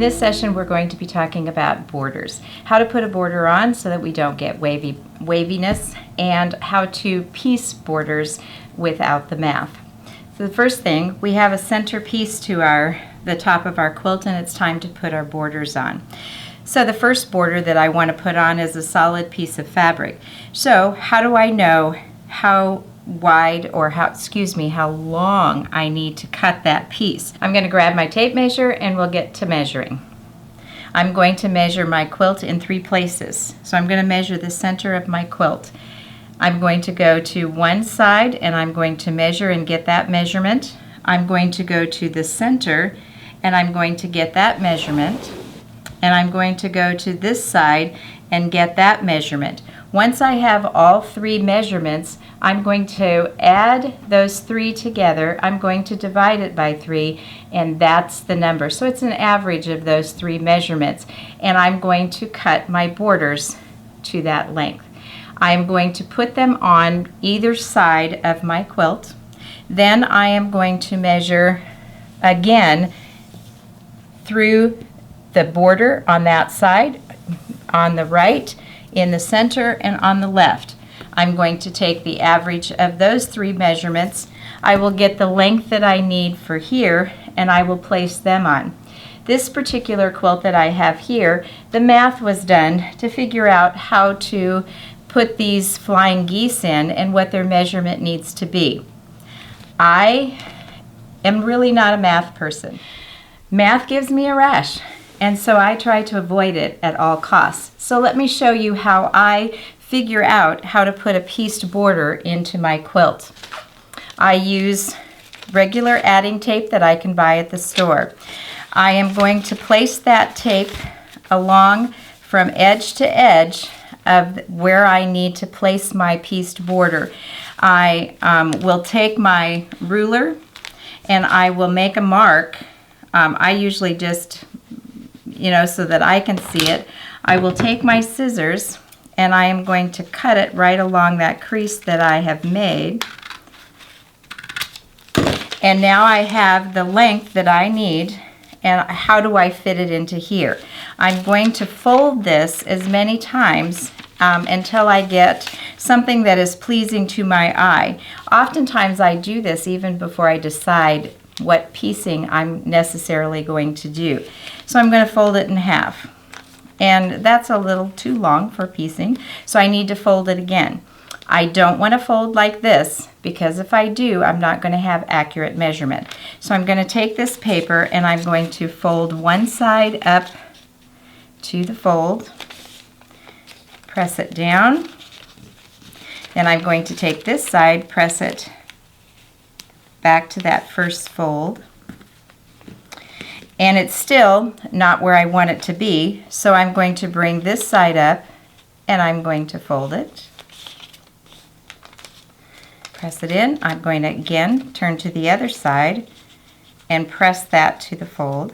this session, we're going to be talking about borders, how to put a border on so that we don't get waviness, and how to piece borders without the math. So the first thing, we have a center piece to the top of our quilt, and it's time to put our borders on. So the first border that I want to put on is a solid piece of fabric. So how do I know how wide, or how long I need to cut that piece? I'm going to grab my tape measure and we'll get to measuring. I'm going to measure my quilt in 3 places. So I'm going to measure the center of my quilt. I'm going to go to one side and I'm going to measure and get that measurement. I'm going to go to the center and I'm going to get that measurement. And I'm going to go to this side and get that measurement. Once I have all 3 measurements, I'm going to add those 3 together. I'm going to divide it by 3, and that's the number. So it's an average of those 3 measurements. And I'm going to cut my borders to that length. I'm going to put them on either side of my quilt. Then I am going to measure again through the border on that side, on the right, in the center, and on the left. I'm going to take the average of those 3 measurements. I will get the length that I need for here, and I will place them on. This particular quilt that I have here, the math was done to figure out how to put these flying geese in and what their measurement needs to be. I am really not a math person. Math gives me a rash, and so I try to avoid it at all costs. So let me show you how I figure out how to put a pieced border into my quilt. I use regular adding tape that I can buy at the store. I am going to place that tape along from edge to edge of where I need to place my pieced border. I will take my ruler and I will make a mark. I usually just, so that I can see it, I will take my scissors and I am going to cut it right along that crease that I have made. And now I have the length that I need, and how do I fit it into here? I'm going to fold this as many times until I get something that is pleasing to my eye. Oftentimes I do this even before I decide what piecing I'm necessarily going to do. So I'm going to fold it in half. And that's a little too long for piecing, so I need to fold it again. I don't want to fold like this, because if I do, I'm not going to have accurate measurement. So I'm going to take this paper and I'm going to fold one side up to the fold, press it down, then I'm going to take this side, press it back to that first fold. And it's still not where I want it to be, so I'm going to bring this side up and I'm going to fold it. Press it in. I'm going to again turn to the other side and press that to the fold.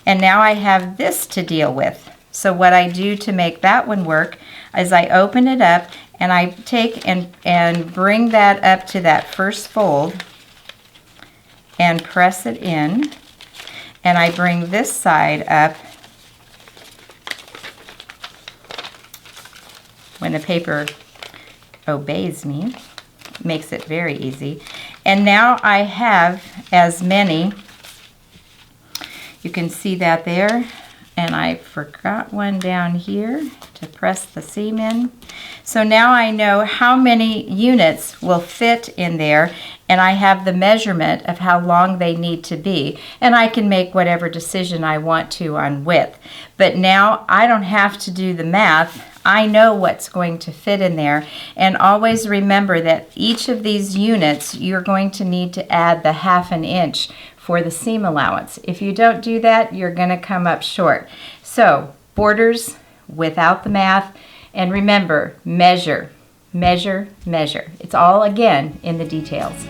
And now I have this to deal with. So what I do to make that one work is I open it up and I take and bring that up to that first fold and press it in. And I bring this side up. When the paper obeys me, it makes it very easy. And now I have as many. You can see that there. And I forgot one down here to press the seam in. So now I know how many units will fit in there, and I have the measurement of how long they need to be, and I can make whatever decision I want to on width. But now I don't have to do the math. I know what's going to fit in there, and always remember that each of these units you're going to need to add the 1/2 inch for the seam allowance. If you don't do that, you're going to come up short. So borders without the math, and remember, measure, measure, measure. It's all again in the details.